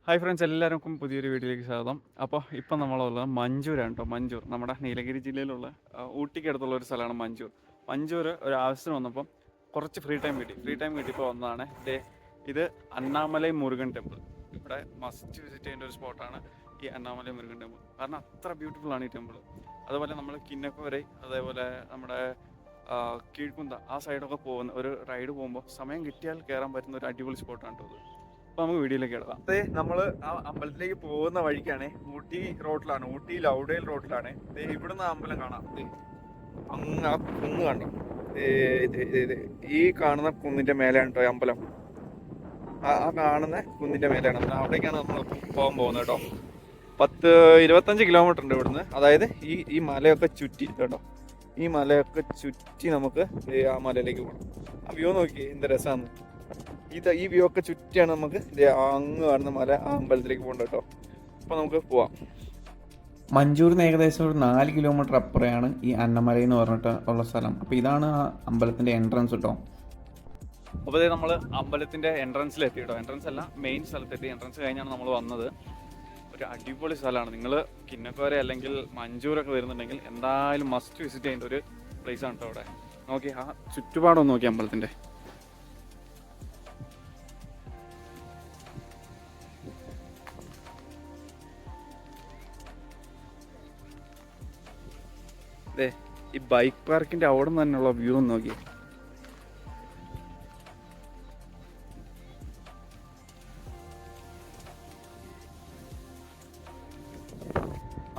Hi friends, എല്ലാവർക്കും പുതിയൊരു വീഡിയോയിലേക്ക് സ്വാഗതം. അപ്പോൾ ഇപ്പം നമ്മളുള്ളത് മഞ്ചൂരാണ് കേട്ടോ. മഞ്ചൂർ നമ്മുടെ നീലഗിരി ജില്ലയിലുള്ള ഊട്ടിക്ക് അടുത്തുള്ള ഒരു സ്ഥലമാണ് മഞ്ചൂർ. മഞ്ചൂർ ഒരു ആവശ്യത്തിന് വന്നപ്പം കുറച്ച് ഫ്രീ ടൈം കിട്ടിയപ്പോൾ വന്നതാണ്. ഇത് അണ്ണാമലൈ മുരുകൻ ടെമ്പിൾ. ഇവിടെ മസ്റ്റ് വിസിറ്റ് ചെയ്യേണ്ട ഒരു സ്പോട്ടാണ് ഈ അണ്ണാമലൈ മുരുകൻ ടെമ്പിൾ. കാരണം അത്ര ബ്യൂട്ടിഫുൾ ആണ് ഈ ടെമ്പിൾ. അതുപോലെ നമ്മൾ കിന്നക്കോരൈ, അതേപോലെ നമ്മുടെ കീഴ്കുന്ത ആ സൈഡൊക്കെ പോകുന്ന ഒരു റൈഡ് പോകുമ്പോൾ സമയം കിട്ടിയാൽ കയറാൻ പറ്റുന്ന ഒരു അടിപൊളി സ്പോട്ടാണ് കേട്ടോ ഇത്. അപ്പോൾ നമുക്ക് വീഡിയോയിലേക്ക് കിടക്കാം. അതെ, നമ്മള് ആ അമ്പലത്തിലേക്ക് പോകുന്ന വഴിക്കാണ്. ഊട്ടി റോഡിലാണ്, ഊട്ടി ലൗഡേൽ റോഡിലാണ്. ഇവിടുന്ന് അമ്പലം കാണാം. അങ്ങ് ആ കുന്ന് കണ്ടോ? ഈ കാണുന്ന കുന്നിന്റെ മേലെയാണ് കേട്ടോ അമ്പലം. ആ കാണുന്ന കുന്നിന്റെ മേലെയാണ് അമ്പലം. അവിടേക്കാണ് നമ്മൾ പോകാൻ പോകുന്നത് കേട്ടോ. 10-25 കിലോമീറ്റർ ഉണ്ട് ഇവിടുന്ന്. അതായത് ഈ മലയൊക്കെ ചുറ്റി കേട്ടോ, ഈ മലയൊക്കെ ചുറ്റി നമുക്ക് ആ മലയിലേക്ക് പോകണം. ആ വ്യൂ നോക്കി എന്ത് രസമാണ്. ഈ വ്യൂ ഒക്കെ ചുറ്റിയാണ് നമുക്ക് അങ്ങ് കാണുന്ന മല ആ അമ്പലത്തിലേക്ക് പോകണ്ട കേട്ടോ. അപ്പോൾ നമുക്ക് പോവാം. മഞ്ചൂരിന്ന് ഏകദേശം ഒരു 4 കിലോമീറ്റർ അപ്പുറയാണ് ഈ അന്നമലൈ എന്ന് പറഞ്ഞിട്ട് ഉള്ള സ്ഥലം. അപ്പോൾ ഇതാണ് ആ അമ്പലത്തിൻ്റെ എൻട്രൻസ് കേട്ടോ. അപ്പോൾ അതായത് നമ്മൾ അമ്പലത്തിൻ്റെ എൻട്രൻസിലെത്തി കേട്ടോ. എൻട്രൻസ് അല്ല, മെയിൻ സ്ഥലത്തെത്തി. എൻട്രൻസ് കഴിഞ്ഞാണ് നമ്മൾ വന്നത്. ഒരു അടിപൊളി സ്ഥലമാണ്. നിങ്ങൾ കിന്നക്കോര അല്ലെങ്കിൽ മഞ്ചൂരൊക്കെ വരുന്നുണ്ടെങ്കിൽ എന്തായാലും മസ്റ്റ് വിസിറ്റ് ചെയ്യേണ്ട ഒരു പ്ലേസ് ആണ് കേട്ടോ. അവിടെ നോക്കി ആ ചുറ്റുപാടൊന്ന് നോക്കി അമ്പലത്തിൻ്റെ. അതെ, ഈ ബൈക്ക് പാർക്കിന്റെ അവിടെ നിന്ന് തന്നെയുള്ള വ്യൂ ഒന്ന് നോക്കി.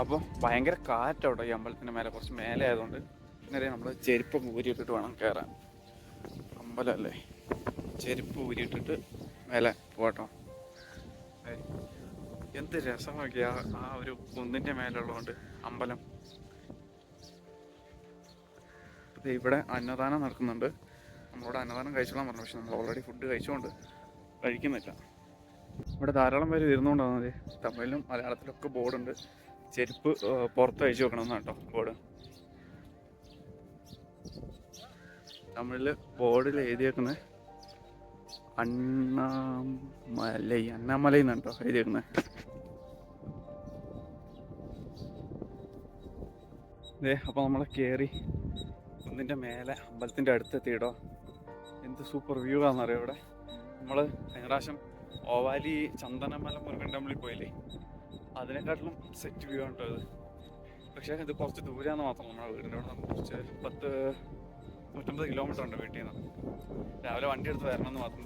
അപ്പോൾ ഭയങ്കര കാറ്റോട്ടോ ഈ അമ്പലത്തിന്റെ മേലെ, കുറച്ച് മേലെ ആയതുകൊണ്ട് നേരെ നമ്മൾ ചെരുപ്പൊക്കെ ഊരിയിട്ടിട്ട് വേണം കയറാൻ. അമ്പലമല്ലേ, ചെരുപ്പ് ഊരിയിട്ടിട്ട് മേലെ പോട്ടോ. എന്ത് രസമാക്കി ആ ഒരു കുന്നിന്റെ മേലുള്ളതുകൊണ്ട് അമ്പലം. ഇവിടെ അന്നദാനം നടക്കുന്നുണ്ട്. നമ്മളോട് അന്നദാനം കഴിച്ചോളാൻ പറഞ്ഞു, പക്ഷെ നമ്മൾ ഓൾറെഡി ഫുഡ് കഴിച്ചുകൊണ്ട് കഴിക്കുന്നില്ല. ഇവിടെ ധാരാളം പേര് ഇരുന്നുകൊണ്ടാണ് മതി. തമിഴിലും മലയാളത്തിലൊക്കെ ബോർഡുണ്ട്. ചെരുപ്പ് പുറത്ത് അയച്ചു വെക്കണമെന്നാണ് കേട്ടോ ബോർഡ്. തമിഴിൽ ബോർഡിൽ എഴുതിയേക്കുന്നത് അണ്ണാമലൈ എന്നാണ് കേട്ടോ എഴുതിയേക്കുന്നത്. അപ്പോൾ നമ്മൾ കയറി കുന്നിൻ്റെ മേലെ അമ്പലത്തിൻ്റെ അടുത്തെത്തിയിട്ടോ. എന്ത് സൂപ്പർ വ്യൂ ആണെന്നറിയാം ഇവിടെ. നമ്മൾ കഴിഞ്ഞ പ്രാവശ്യം ഓവാലി ചന്ദനമല മുരുകൻ ടെമ്പിളിൽ പോയില്ലേ, അതിനെക്കാട്ടിലും സെറ്റ് വ്യൂ ആണ് ഇത്. പക്ഷേ ഇത് കുറച്ച് ദൂരെയാണെന്ന് മാത്രം. നമ്മുടെ വീടിൻ്റെ അവിടെ നിന്ന് കുറച്ച് 150 കിലോമീറ്റർ ഉണ്ട് വീട്ടിൽ നിന്ന്. രാവിലെ വണ്ടി എടുത്ത് വരണമെന്ന് മാത്രം.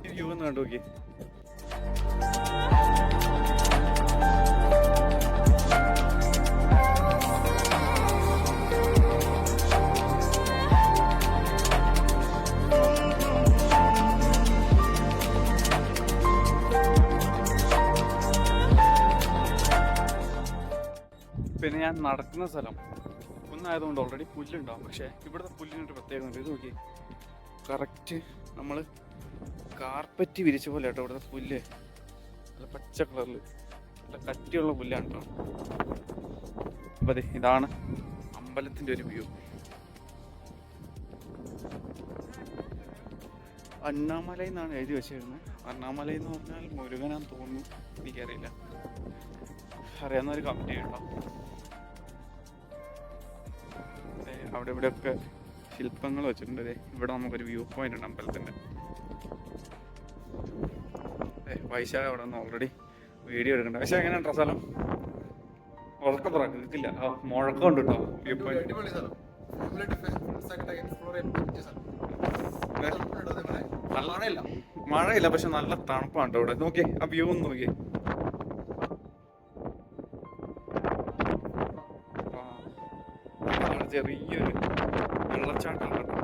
ഈ വ്യൂ ഒന്ന് കണ്ടു നോക്കി. പിന്നെ ഞാൻ നടക്കുന്ന സ്ഥലം കുന്നായതുകൊണ്ട് ഓൾറെഡി പുല്ലുണ്ടാവും. പക്ഷേ ഇവിടുത്തെ പുല്ലിനൊരു പ്രത്യേകത ഉണ്ട്. ഇത് നോക്കി, കറക്റ്റ് നമ്മൾ കാർപ്പറ്റ് വിരിച്ച പോലെ കേട്ടോ ഇവിടുത്തെ പുല്ല്. നല്ല പച്ച കളറിൽ നല്ല കട്ടിയുള്ള പുല്ലാണ് കേട്ടോ. അപ്പം അതെ, ഇതാണ് അമ്പലത്തിൻ്റെ ഒരു വ്യൂ. അണ്ണാമലൈ എന്നാണ് എഴുതി വെച്ചിരുന്നത്. അണ്ണാമലൈ എന്ന് പറഞ്ഞാൽ മുരുകനാന്ന് തോന്നുന്നു, എനിക്കറിയില്ല. അറിയാവുന്നവർ കമൻറ്റ് ചെയ്യട്ടോ. അവിടെ ഇവിടെയൊക്കെ ശില്പങ്ങൾ വെച്ചിട്ടുണ്ട്. ഇവിടെ നമുക്കൊരു വ്യൂ പോയിന്റ് ഉണ്ട് അമ്പലത്തിൻ്റെ. വൈശാഖ അവിടെ നിന്ന് ഓൾറെഡി വീഡിയോ എടുക്കണ്ട. പക്ഷേ എങ്ങനെയാണ് സ്ഥലം? ഉറക്കം പറക്കില്ല, മുഴക്കം ഉണ്ട് കേട്ടോ. വ്യൂ പോയിന്റ് മഴയില്ല, പക്ഷെ നല്ല തണുപ്പാണ് കേട്ടോ ഇവിടെ. നോക്കിയേ ആ വ്യൂ ഒന്ന് നോക്കിയേ. ചെറിയൊരു വെള്ളച്ചാട്ടം കേട്ടോ.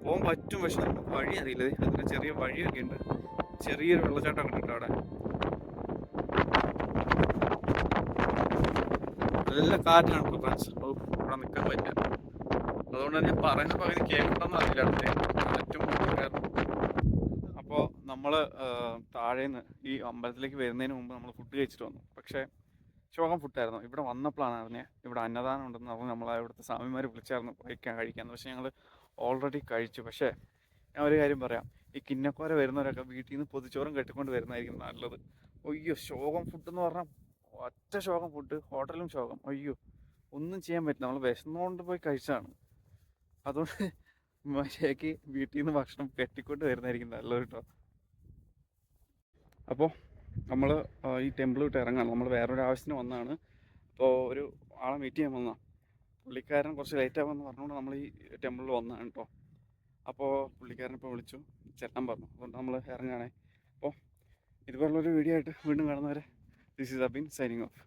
പോകാൻ പറ്റും, പക്ഷെ നമുക്ക് വഴി അറിയില്ല. അതിന് ചെറിയ വഴിയൊക്കെ ഉണ്ട്. ചെറിയൊരു വെള്ളച്ചാട്ടം കണ്ടിട്ടോ അവിടെ. നല്ല കാറ്റാണ് ഇപ്പോൾ ഫ്രണ്ട്സ്. ഇവിടെ നിൽക്കാൻ പറ്റില്ല. അതുകൊണ്ട് തന്നെ പറയുന്ന പകുതി കേൾക്കണമെന്ന് അറിയില്ല കാറ്റും കാരണം. അപ്പോൾ നമ്മൾ താഴേന്ന് ഈ അമ്പലത്തിലേക്ക് വരുന്നതിന് മുമ്പ് നമ്മൾ ഫുഡ് കഴിച്ചിട്ട് വന്നു. പക്ഷേ ശോകം ഫുഡായിരുന്നു. ഇവിടെ വന്നപ്പോഴാണ് അറിഞ്ഞത് ഇവിടെ അന്നദാനം ഉണ്ടെന്ന് പറഞ്ഞ് നമ്മൾ ഇവിടുത്തെ സ്വാമിമാർ വിളിച്ചായിരുന്നു കഴിക്കാമെന്ന്. പക്ഷേ ഞങ്ങൾ ഓൾറെഡി കഴിച്ചു. പക്ഷേ ഞാൻ ഒരു കാര്യം പറയാം, ഈ കിന്നക്കോര വരുന്നവരൊക്കെ വീട്ടിൽ നിന്ന് പൊതിച്ചോറും കെട്ടിക്കൊണ്ട് വരുന്നതായിരിക്കും നല്ലത്. അയ്യോ ശോകം ഫുഡ് എന്ന് പറഞ്ഞാൽ ഒറ്റ ശോകം ഫുഡ്, ഹോട്ടലും ശോകം. അയ്യോ ഒന്നും ചെയ്യാൻ പറ്റില്ല, നമ്മൾ വിശന്നുകൊണ്ട് പോയി കഴിച്ചതാണ്. അതുകൊണ്ട് മര്യാദയ്ക്ക് വീട്ടിൽ നിന്ന് ഭക്ഷണം കെട്ടിക്കൊണ്ട് വരുന്നതായിരിക്കും നല്ലത് കേട്ടോ. അപ്പോൾ നമ്മൾ ഈ ടെമ്പിൾ വിട്ട് ഇറങ്ങാണ്. നമ്മൾ വേറൊരു ആവശ്യത്തിന് വന്നതാണ്. അപ്പോൾ ഒരു ആളെ മീറ്റ് ചെയ്യാൻ വന്നതാണ്. പുള്ളിക്കാരൻ കുറച്ച് ലേറ്റ് ആകുമെന്ന് പറഞ്ഞുകൊണ്ട് നമ്മൾ ഈ ടെമ്പിളിൽ വന്നതാണ് കേട്ടോ. അപ്പോൾ പുള്ളിക്കാരൻ ഇപ്പോൾ വിളിച്ചു ചെല്ലാൻ പറഞ്ഞു, അതുകൊണ്ട് നമ്മൾ ഇറങ്ങുകയാണേ. അപ്പോൾ ഇതുപോലുള്ളൊരു വീഡിയോ ആയിട്ട് വീണ്ടും കാണുന്നവരെ this is Abin signing off.